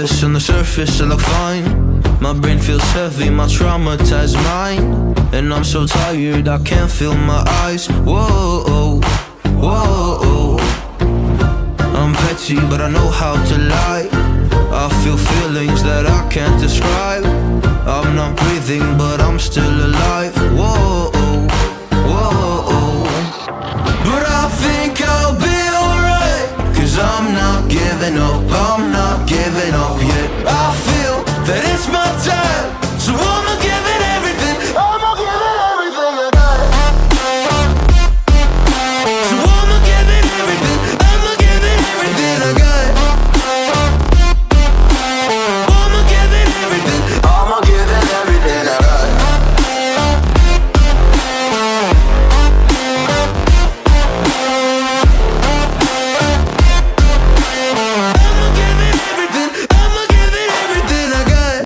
this on the surface, I look fine. My brain feels heavy, my traumatized mind. And I'm so tired, I can't feel my eyes. Whoa, whoa. I'm petty, but I know how to lie. I feel feelings that I can't describe. I'm not breathing, but I'm still alive. Whoa, whoa. But I think I'll be alright, 'cause I'm not giving up, I'm not giving up yet. I feel that it's my time, so I'ma give it everything. I'ma give it everything I got. So I'ma give it everything. I'ma give it everything I got. I'ma give it everything. I'ma give it everything I got. I'ma give it everything. I'ma give it everything I got.